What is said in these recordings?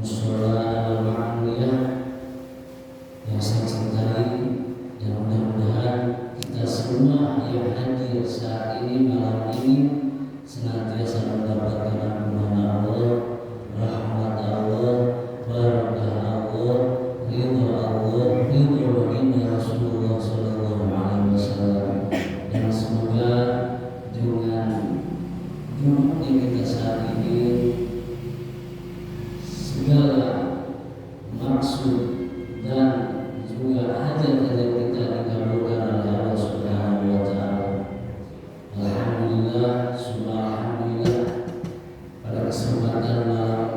mushola al-Ma'amuliyah yang saya cintai, dan mudah-mudahan kita semua yang hadir saat ini malam ini senantiasa mendapatkan ampunan Allah, rahmat Allah, barakah Allah, ridha Allah, ridha baginda Rasulullah sallallahu alaihi wasallam. Dan semoga dengan jumpa kita saat ini segala maksud dan juga hajat-hajat kita dikabulkan oleh Allah Subhanahu wa taala. Alhamdulillah, subhanallah. Pada kesempatan malam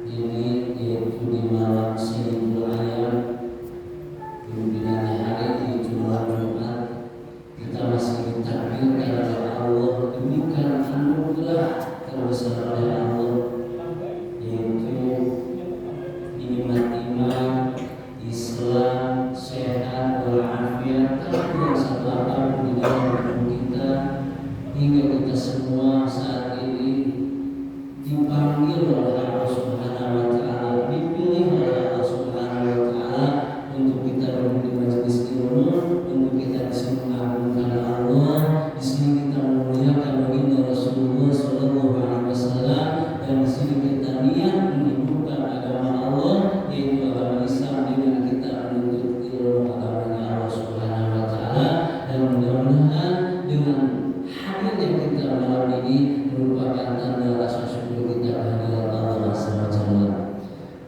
ini, yaitu di malam Sayyidul Ayyam, pimpinan hari di Jumat, kita masih ditakdirkan oleh Allah diberikan anugerah terbesar oleh Allah, yaitu nikmat iman, Islam, sehat walafiat, tanpa satu apapun di dalam tubuh kita, hingga kita semua saat ini dipanggil oleh Allah Subhanahu wa taala, dipilih oleh Allah Subhanahu wa taala untuk kita duduk di majelis ilmu, untuk kita di sini mengagungkan Allah, di sini kita memuliakan baginda Rasulullah sallallahu alaihi wasallam, dan di sini kita niat menghidupkan agama Allah, yaitu agama Islam, dengan kita menuntut ilmu agamanya Allah Subhanahu wa taala. Dan mudah-mudahan dengan hadirnya kita malam ini merupakan tanda rasa syukur kita kehadirat Allah Subhanahu wa taala.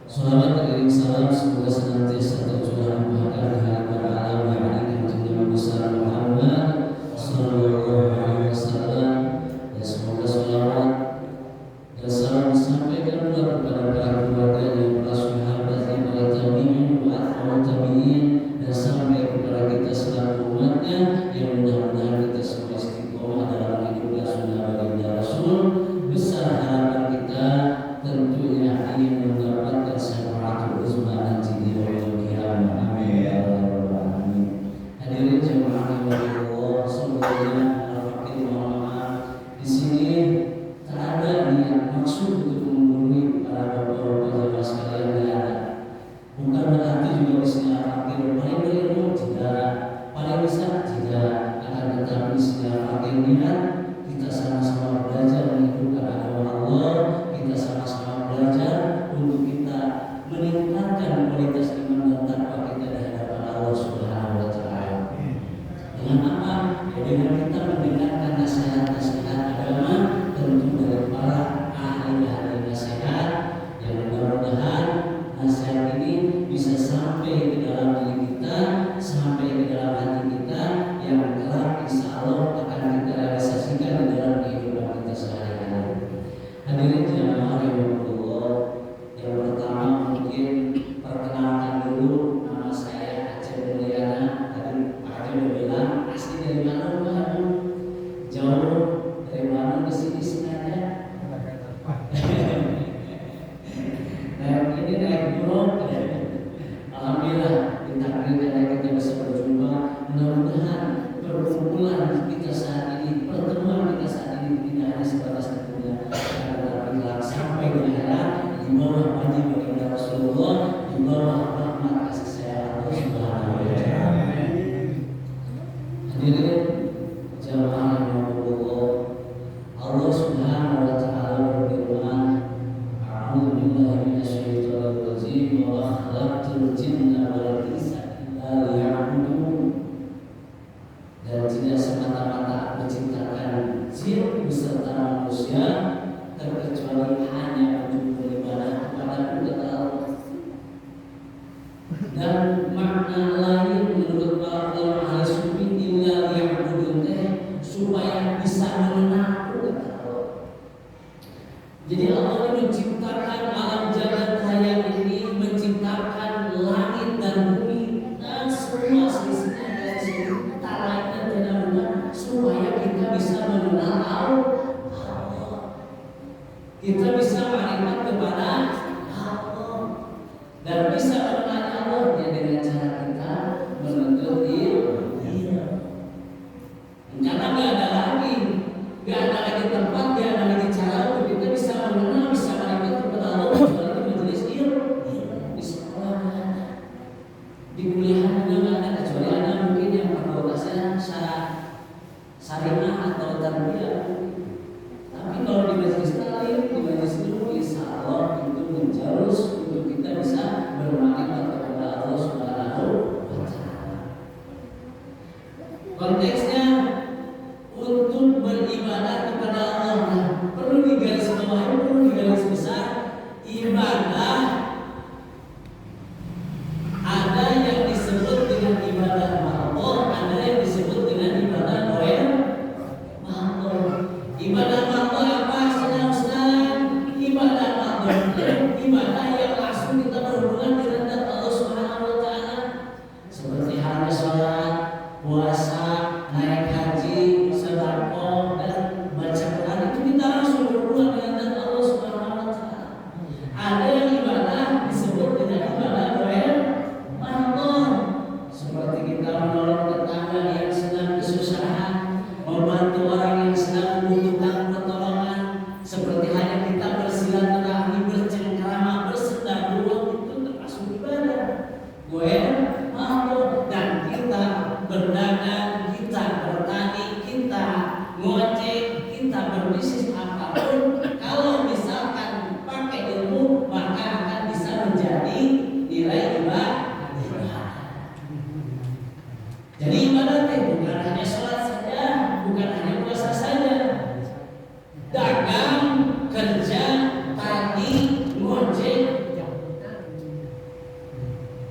Sahabat terkirim salam semoga senantiasa tercurah bahkan di hari para alam yang hadir di Nabi besar Muhammad sallallahu alaihi wasallam, dan semoga salawat dan salam disampaikan pula kepada para keluarganya, para sahabatnya, para tabi'in, para tabi'in, dan sampai kepada kita selaku umatnya, yang mudah-mudahan kita semua istiqomah dalam hidup dan sunnah baginda Rasul. Besar harapan kita tentunya ingin mendapatkan syafaatul uzma nanti di yaumil qiyamah. Amin ya rabbal alamin. Hadirin jemaah yang Allah, semoga al-fakir mohon maaf di sini tak ada niat maksud untuk membunuh para bapak-bapak jemaah sekalian, tidak ada. Bukan berarti juga di sini al-fakir paling berilmu, tidak, paling bisa tidak, akan tetapi di sini al-fakir niat kita sama-sama belajar menghidupkan agama Allah, kita sama-sama belajar untuk kita meningkatkan kualitas iman dan takwa kita di hadapan Allah Subhanahu wa taala. Dengan apa? Ya, dengan kita mendengarkan nasihat-nasihat agama, tentu dari para ahli-ahli nasihat, yang mudah-mudahan nasihat ini bisa sampai ke dalam diri kita, sampai ke dalam hati kita, yang kelak insya Allah akan kita realisasikan di dalam kehidupan kita sehari-hari. Hadirin jemaah rahimakumullah, yang pertama mungkin perkenalkan dulu, nama saya Aceh Mulyana. Tadi Pak Aceh udah bilang asli dari mana Pak? Jauh dari mana ke sini sengaja? Ini naik gunung. Alhamdulillah ditakdirkan kita bisa berjumpa. Mudah-mudahan perkumpulan kita saat ini, pertemuan kita saat ini tidak hanya sebatas dunia, tetapi sampai di akhirat di bawah wajah baginda Rasulullah, di bawah rahmat kasih sayang Allah Subhanahu wa taala. Hadirin jamaah rahimakumullah, Allah Subhanahu wa taala berfirman, a'udzu billahi minasyaitonir rajim, wa khalaqtul jinna wal insa illa liya'budun. Dan tidak semata-mata aku ciptakan jin beserta manusia terkecuali hanya untuk beribadah kepada Allah. Dan makna lain menurut para ahli sufi, illa liya'budun, supaya bisa mengenal Allah. Jadi Allah menciptakan alam jagat raya ini, menciptakan langit dan bumi dan semua seisinya dari sini, tak lain dan tidak bukan, supaya kita bisa mengenal Allah. Kita bisa ma'rifat kepada Allah dan bisa mengenal Allah dengan cara kita menuntut ilmu. Karena nggak ada lagi tempat, nggak ada lagi cara untuk kita bisa mengenal, bisa ma'rifat kepada Allah kecuali di majelis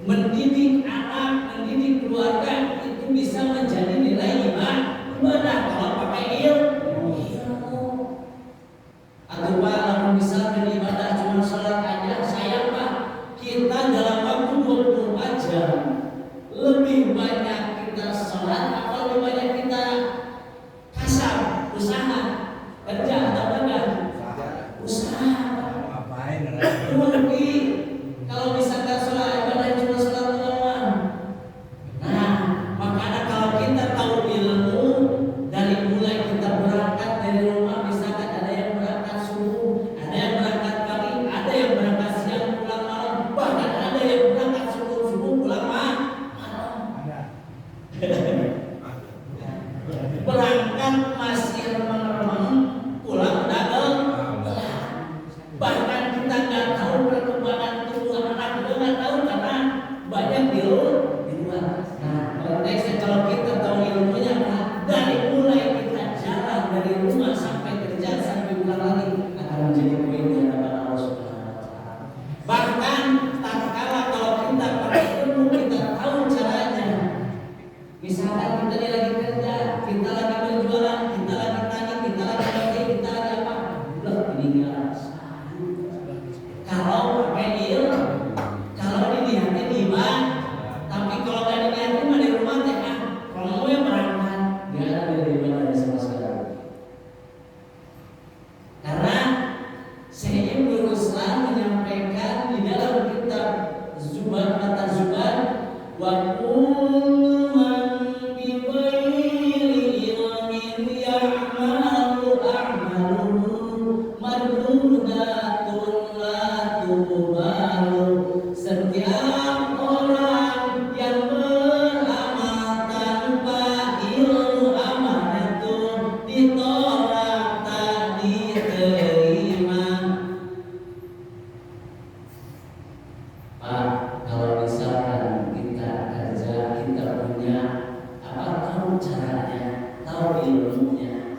mendidik anak, mendidik keluarga itu bisa menjadi nilai ibadah kalau pakai ilmu. Atau Pak, kalau misalkan ibadah cuma sholat aja, sayang Pak, kita dalam waktu 24 jam lebih banyak kita sholat atau lebih banyak kita kasar, usaha, kerja atau dagang? Usaha. Rugi kalau misalkan sholat ibadah cuma sholat doang. Nah, makanya kalau kita tahu ilmu dari mulai kita berangkat dari rumah, misalkan ada yang berangkat subuh, ada yang berangkat pagi, ada yang berangkat siang pulang malam, bahkan ada yang berangkat subuh pulang malam. Berangkat masih remang-remang, pulang udah gelap. Bahkan kita nggak tahu perkembangan tubuh anak, kita nggak tahu karena banyak di luar. Nah, konteksnya kalau kita tahu ilmunya, dari mulai kita jalan dari rumah sampai kerja sampai pulang lagi akan menjadi poin di hadapan Allah Subhanahu wa Ta'ala. Bahkan tatkala kalau kita pakai ilmu, kita tahu caranya. Misalkan kita lagi kerja, kita lagi berjualan, kita lagi tani, kita lagi kerja, kita lagi apa? Ini nggak. Kalau pakai ilmu, kalau dilihatnya di mana, tapi kalau nggak dilihatnya mah di rumah teh kamu yang berangkat nggak ada di mana sama sekali. Karena saya berusaha menyampaikan di dalam kitab Zubat Mata Zubat wa kullu man bi ghairi ilmin ya'malu a'maluhu mardudatun la tuqbalu. Setiap orang yang beramal tanpa ilmu amal itu ditolak tak diterima. Pak, kalau misalkan kita kerja, kita punya apa, tahu caranya, tahu ilmunya,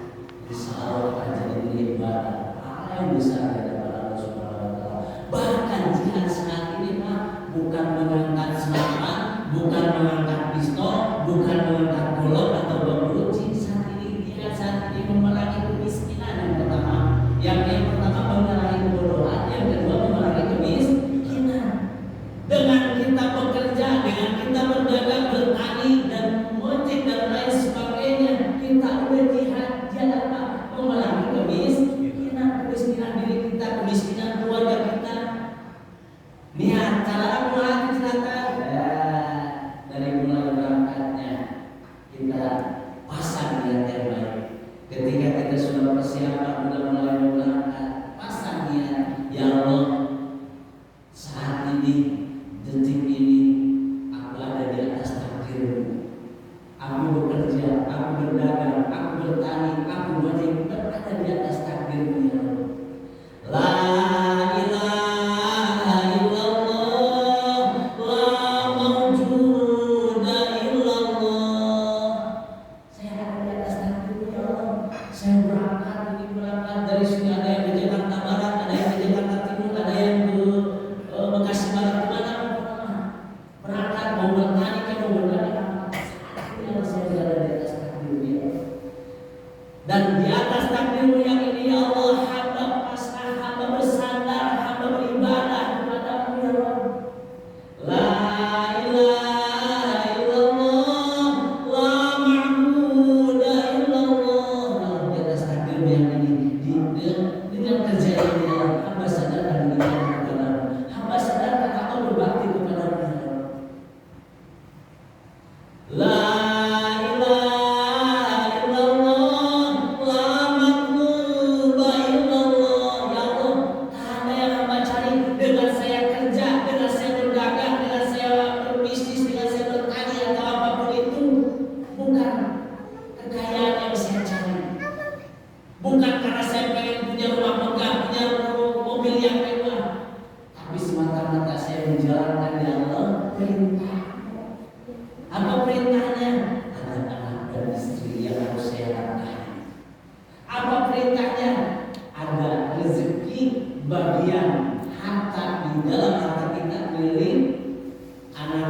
insya Allah akan jadi ibadah yang besar daripada Allah Subhanahu wa Ta'ala. Bahkan jihad saat ini Pak, bukan mengangkat senapan, bukan mengangkat pistol, bukan mengangkat golok atau bambu. Saat ini jihad saat ini memerangi kemiskinan yang pertama. Yang pertama memerangi kebodohan, yang kedua memerangi kemiskinan. Dengan kita bekerja, dengan kita berdagang, bertani dan mengojek dan lain sebagainya, kita udah jihad apa? Memerangi kemiskinan diri kita, kemiskinan keluarga kita. Niat cara memerangi kejahatan dari mulai berangkatnya kita pasang niat yang baik. Ketika kita sudah persiapan, sudah mulai berangkat, pasang niat, ya Allah, saat ini, detik ini, aku ada di atas takdir-Mu. Aku bekerja, aku berdagang, aku bertani, aku berada di atas takdir-Mu, ya Allah. La ilaha illallah, la mawjuda illallah. Saya ada di atas takdir-Mu, ya Allah. Saya berangkat dari sini, ada yang ke Jakarta Barat, ada yang ke Jakarta Timur, ada yang ke Bekasi Barat, kemana berangkat, mau bertani, mau berdagang. Saya berada di atas takdir-Mu, ya Allah. Dan di atas takdir-Mu yang ini, ya Allah, hamba pasrah, hamba bersandar, hamba beribadah kepada-Mu, ya Allah. La ilaha illallah, la ma'buda illallah. Di atas takdir-Mu yang ini, dengan kerja ini, ya Allah, hamba sadarkan diri kepada-Mu, hamba sadarkan atau berbakti kepada-Mu, ya Allah. La bukan karena saya pengen punya rumah megah, punya mobil yang mewah, tapi semata-mata saya menjalankan ya Allah perintah. Apa perintahnya? Ada anak dan istri yang harus saya nafkahi. Apa perintahnya? Ada rezeki bagian harta di dalam harta kita milik anak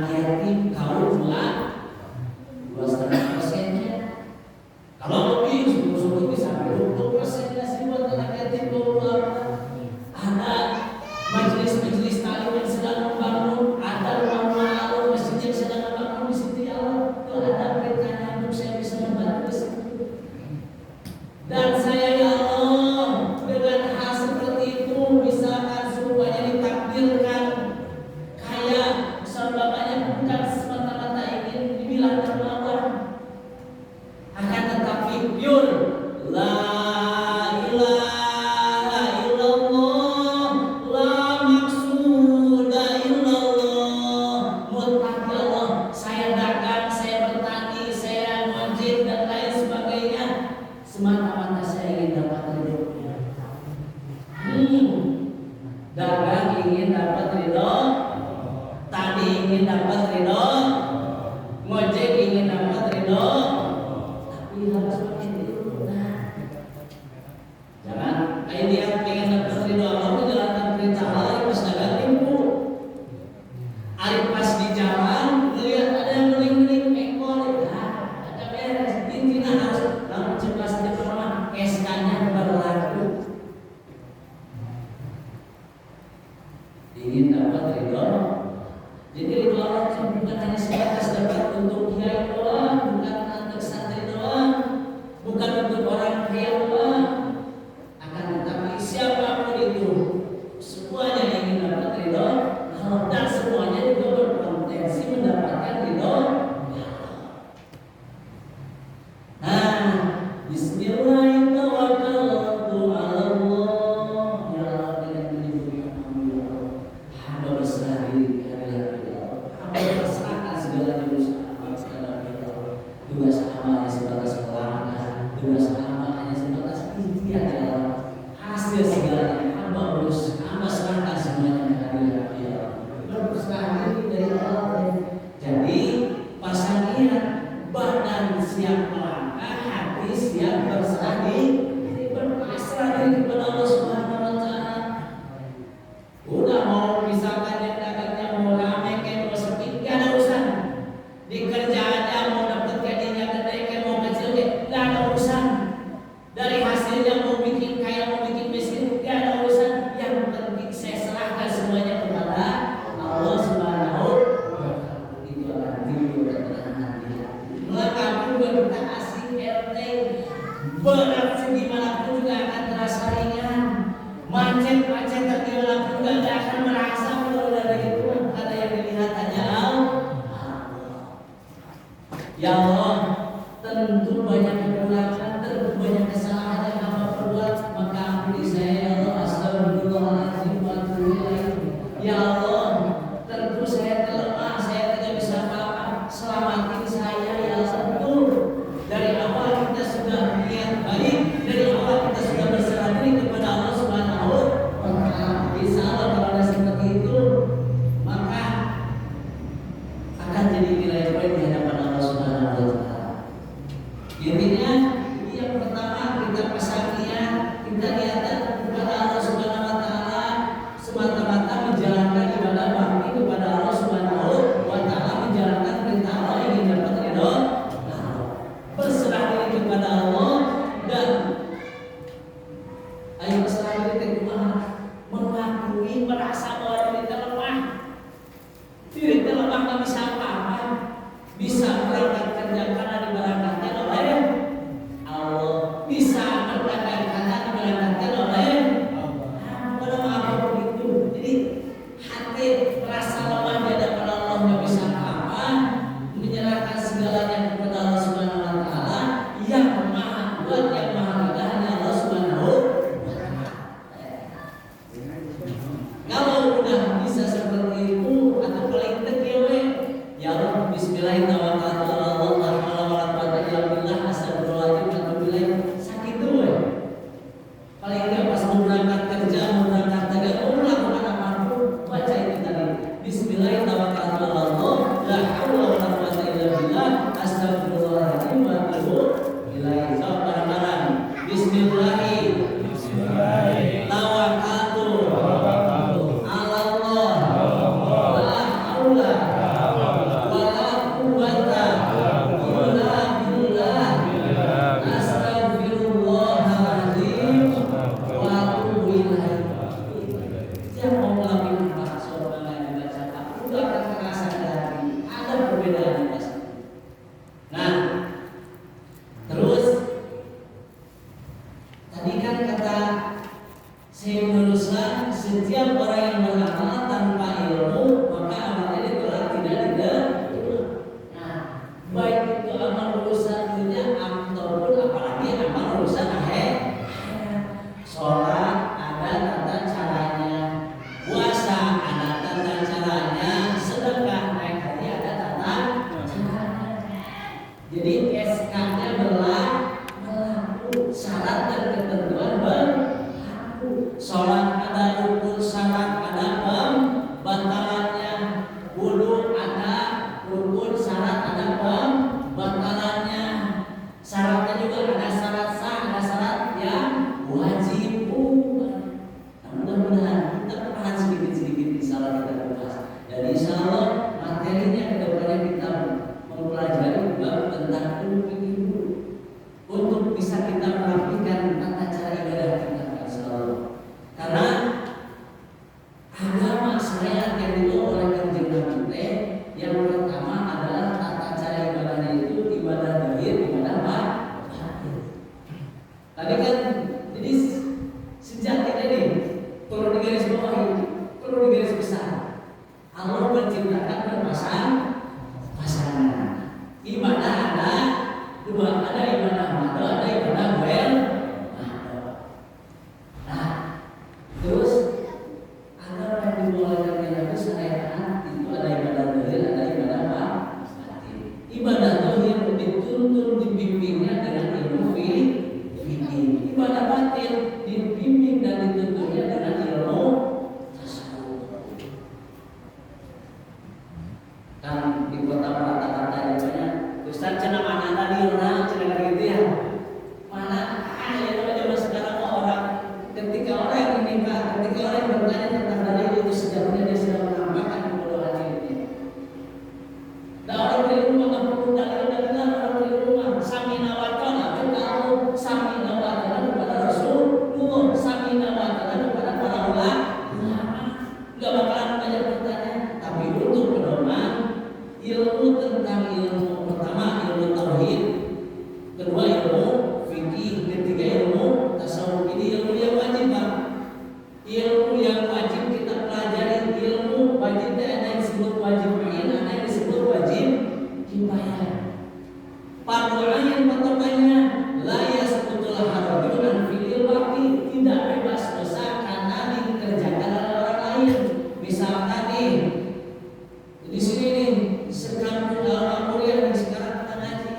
ingin dapat ridho, ngojek ingin dapat ridho, tapi harus pakai ilmu. Nah, jangan kayak dia pengen dapat ridho Allah menjalankan perintah Allah pas dagang tipu. Ari pas di jalan ngelihat ada yang meling-meling ekor, ada beres. Intinya harus langsung cepat di pertama SK-nya berlaku. Ingin dapat ridho. Jadi ridho Allah bukan hanya sebatas dapat untuk kiai doang, bukan untuk santri doang, bukan untuk orang kaya doang. Akan tetapi siapapun itu, semuanya ingin dapat ridho dan semuanya juga berpotensi mendapatkan ridho. Nah, Bismillahirrahmanirrahim. Ya Allah, dengan menyebut nama Allah, hamba berserah diri kehadirat Allah. Hamba berserahkan segala tugas hamba hanya sebatas pelanggan, tugas hamba hanya sebatas ikhtiar ya Allah. Hasil segalanya hamba urus, hamba serahkan semuanya kehadirat Allah. Berserah diri dari Allah. Jadi pasang niat, badan siap melangkah, hati siap berserah diri, berpasrah diri kepada Allah Subhanahu wa Ta'ala. Udah mau misalkan yang dagangnya mau rame kayak mau sepi, gak ada urusan. Di kerjaannya mau dapat gajinya gede kayak mau kecil kayak gak ada urusan. Dari hasilnya mau bikin kaya mau bikin miskin gak ada urusan. Yang penting saya serahkan semuanya kepada Allah Subhanahu wa Ta'ala. Itu akan timbul ketenangan di hati. Maka juga kita asik RT berat segimanapun juga akan terasa ringan. Macet-macet tertiup juga tidak akan merasa kalau dari itu ada yang dilihat hanya Allah. Ya Allah, tentu banyak kekurangan, tentu banyak kesalahan yang hamba perbuat, maka ampuni saya ya Allah. Astagfirullahaladzim wa atubu ilaih. Ya Allah, tentu saya lemah, saya tidak bisa apa-apa. Selamatin saya ya Allah. Tentu dari awal kita sudah niat baik, dari awal kita sudah berserah diri kepada Allah Subhanahu wa Ta'ala. Insya Allah kalau ada seperti itu, maka akan jadi nilai poin di hadapan Allah Subhanahu wa Ta'ala. Intinya ini yang pertama, kita pasang niat, kita niatan kepada Allah Subhanahu wa Ta'ala, semata-mata menjalankan ibadah bakti kepada Allah Subhanahu wa Ta'ala, menjalankan perintah Allah ingin dapat ridho, berserah diri kepada Allah. Dan ayo berserah diri kepada mengakui, merasa bahwa diri kita lemah. Diri kita lemah, tak bisa apa-apa. Bisa berangkat kerja karena diberangkatkan oleh Allah. Bisa berangkat karena diberangkatkan oleh Allah. Pada apapun itu, jadi hati merasa lemah di hadapan Allah, tak bisa apa-apa, menyerahkan segalanya kepada Allah Subhanahu wa Ta'ala yang maha kuat, yang maha gagah, Allah Subhanahu wa Ta'ala. Kalau udah bisa seperti itu, atau paling kecil ya Allah, Bismillahirrahmanirrahim. Sakit tuh paling enggak pas mau berangkat kerja, mau berangkat dagang, mau melakukan apapun, baca itu tadi Bismillahirrahmanirrahim. La haula wala quwwata illa billah. Astagfirullahaladzim wa atubu ilaih. Bareng-bareng Bismillahirrahmanirrahim. Tawakkaltu ala Allah. La haula wala quwwata illa billah. Astagfirullahaladzim wa atubu ilaih. Yang mau melakukan bahasa surga yang dibaca, udah akan terasa dari ada perbedaan pasti. Nah, terus tadi kan kata Sayyidul Ruslan, setiap orang yang beramal tanpa ilmu maka amalnya ditolak, tidak diterima. Nah, baik itu amal urusan dunia ataupun apalagi amal urusan akhirat. Sholat ada tata caranya, puasa ada tata caranya, sedekah naik haji ada tata caranya. Dan insya Allah materinya kedepannya kita mempelajari bab tentang ilmu fikih dulu untuk bisa kita merapikan tata cara ibadah kita, insya Allah. Karena agama syariat yang dibawa oleh Kanjeng Nabi yang pertama adalah tata cara ibadahnya itu ibadah zahir, ibadah batin. Tadi kan jadi sejak ini perlu digaris bawahi, perlu digaris besar. Allah menciptakan pasangan. Ibadah ada dua, ada ibadah mado, ada ibadah goel. Nah, terus agama yang dibolehkan itu syariat itu ada ibadah zahir, ada ibadah batin. Ibadah zahir dituntun dibimbingnya dengan ilmu fikih. Ibadah batin dibimbing dan dituntunnya dengan ilmu tasawuf. Kan di kota rata-rata yang banyak Ustaz cenah mana tadi orang cenah gitu ya. Mana ada yang zaman sekarang orang ketika orang yang menikah, ketika orang yang bertanya tentang dalil itu sejauhnya dia sudah menambahkan kebodohan ini. Dan orang beli rumah nggak perlu dalil-dalilan, orang beli rumah samina wa ta'ala, kalau samina wa ta'ala kepada Rasulullah, samina wa ta'ala kepada para ulama, nggak bakalan banyak bertanya. Tapi untuk pedoman ilmu tentang ilmu pertama ilmu tauhid, kedua ilmu fikih, ketiga ilmu tasawuf. Ini ilmu yang wajib, Pak. Ilmu yang wajib kita pelajari. Ilmu wajib ada yang disebut wajib ain, ada yang disebut wajib kifayah. Fardu ain patokannya la yasqutul haraju an fi'il waqti, tidak bebas dosa karena dikerjakan oleh orang lain. Misalkan nih di sini nih sekarang dalam kuliah nih sekarang kita ngaji,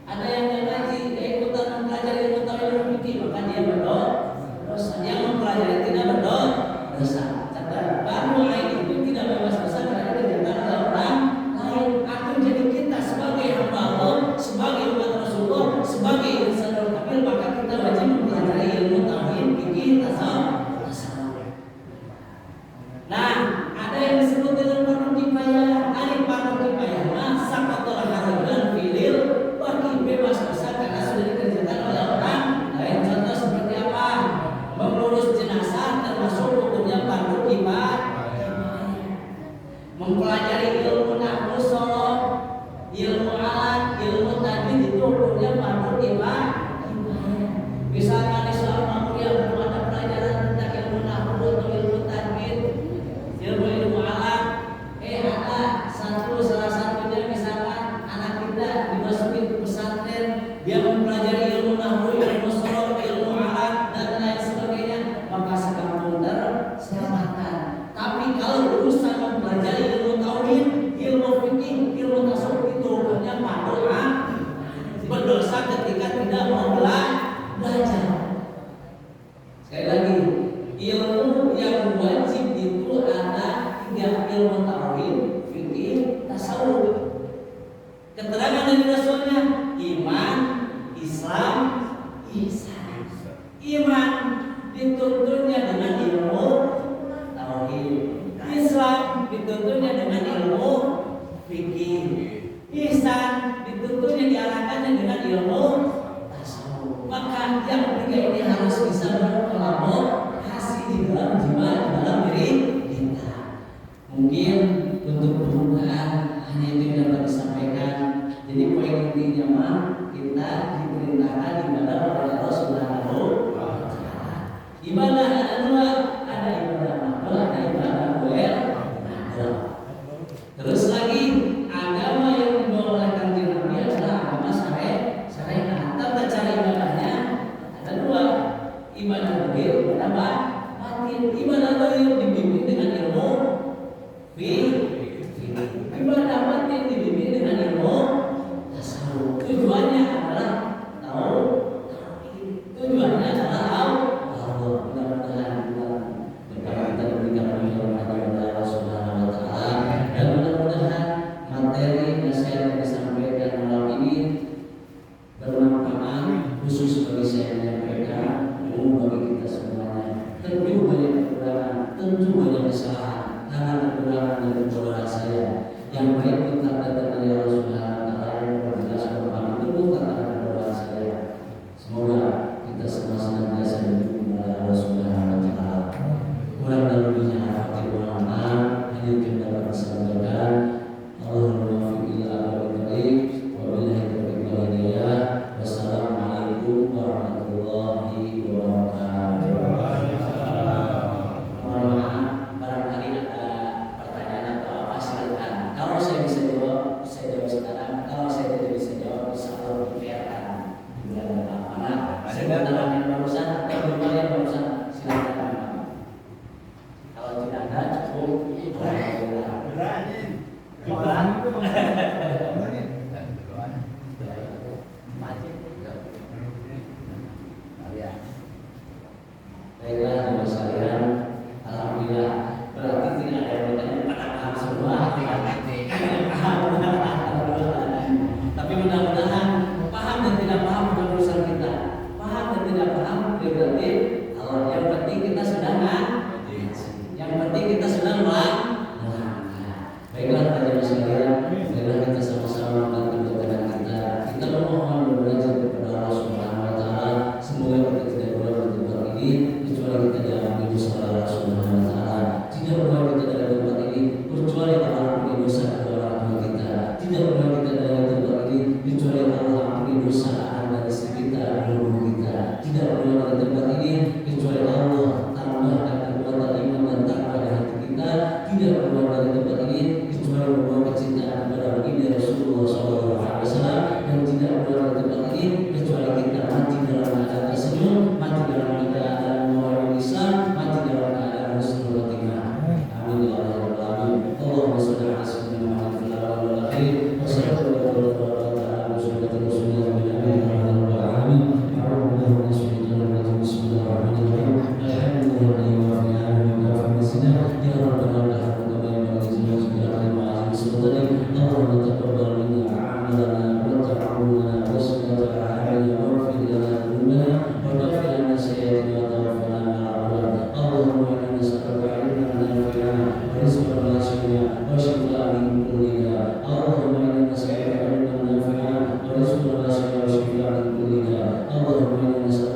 ada yang ngaji dia ikutan mempelajari ilmu tauhid fikih, maka dia berdosa. Yang mempelajari tidak berdosa. Catat, baru lain itu tidak bebas dosa karena dikerjakan oleh orang lain. Akan jadi kita sebagai hamba Allah, sebagai umat Rasulullah, sebagai insanul kamil, maka kita wajib mempelajari ilmu tauhid fikih tasawuf. Nah, ada yang disebut dengan fardu kifayah. Ada fardu kifayah masa kotoran harajuan filil bagi bebas dosa karena sudah dikerjakan oleh orang lain. Contoh seperti apa? Mengurus jenazah termasuk hukumnya fardu kifayah. Mempelajari ilmu nahwu sholok, ilmu alat, ilmu tajwid itu hukumnya fardu kifayah. Misalkan di seorang kuliah belum ada pelajaran tentang ilmu nahwu atau ilmu tajwid, ilmu alat, ada salah satunya misalkan anak kita dimasukin ke pesantren, dia mempelajari ilmu nahwu, ilmu sholok, ilmu alat dan lain sebagainya, maka sekampung terselamatkan. Tapi kalau urusan mempelajari ilmu tauhid, ilmu fikih, ilmu tasawuf itu hukumnya fardu ain, berdosa ketika tidak mau belajar. Sekali lagi, ilmu yang wajib itu ada tiga: ilmu tauhid, fikih, tasawuf. Keterangan dari Rasulnya iman, Islam, ihsan. Iman dituntunnya dengan ilmu tauhid, Islam dituntunnya dengan ilmu fikih, ihsan dituntunnya diarahkannya dengan ilmu tasawuf. Maka yang tiga ini harus bisa berkolaborasi di dalam jiwa, di dalam diri kita. Mungkin untuk pembukaan hanya itu yang dapat disampaikan. Jadi poin intinya mah kita diperintahkan ibadah kepada Allah Subhanahu wa Ta'ala. Ibadah ada dua, ada ibadah mahdoh, ada ibadah goel. Terus lagi agama yang dibawa oleh Kanjeng Nabi adalah agama syariat. Tata cara ibadahnya ada dua, ibadah zahir, ibadah batin. Ibadah zahir dibimbing dengan ilmu fikih. Baiklah teman sekalian, alhamdulillah berarti tidak ada yang bertanya pada paham semua. Tapi mudah-mudahan paham dan tidak paham bukan urusan kita. Paham dan tidak paham berarti Allah, yang penting kita sedang yang penting kita sedang baiklah teman sekalian, baiklah kita sama-sama bantu kepada kita memohon belajar kepada Allah Subhanahu Wa Taala. Semoga kita tidak boleh bertempat ini kecuali kita dalam dosa Allah Subhanahu Wa Taala. Tidak boleh kita dalam tempat ini kecuali Allah ampuni dosa kedua orang tua kita. Tidak boleh kita dalam tempat ini kecuali Allah ampuni dosa anak dan istri kita, guru kita. Tidak boleh dalam tempat ini kecuali Allah tambahkan kekuatan iman dan takwa di hati kita. Tidak boleh dalam tempat ini kecuali membawa kecintaan kepada baginda Rasulullah SAW, dan tidak boleh dalam tempat ini kecuali kita mati dalam keadaan tersenyum, mati dalam keadaan mewakili Islam, mati dalam keadaan husnul khotimah. Amin ya rabbal alamin. Allahumma shalli ala sayyidina Muhammad fil awwal wal akhir. Wassallallahu ala rasulillah min amin ya rabbal alamin. A'udzu billahi bismillahirrahmanirrahim. Alhamdulillahi wa fi alamin wa fi masjidina ya rabbana la ilaha illa anta اللهم تقبل منا أعمالنا وتعاوننا واسمة أعمالنا واغفر لنا ذنوبنا وكفر عنا سيئاتنا وتوفنا مع الأبرار. اللهم إنا نسألك علما نافعا ورزقا واسعا وشفاء من كل داء. اللهم إنا نسألك علما نافعا ورزقا واسعا وشفاء من كل داء. اللهم إنا نسألك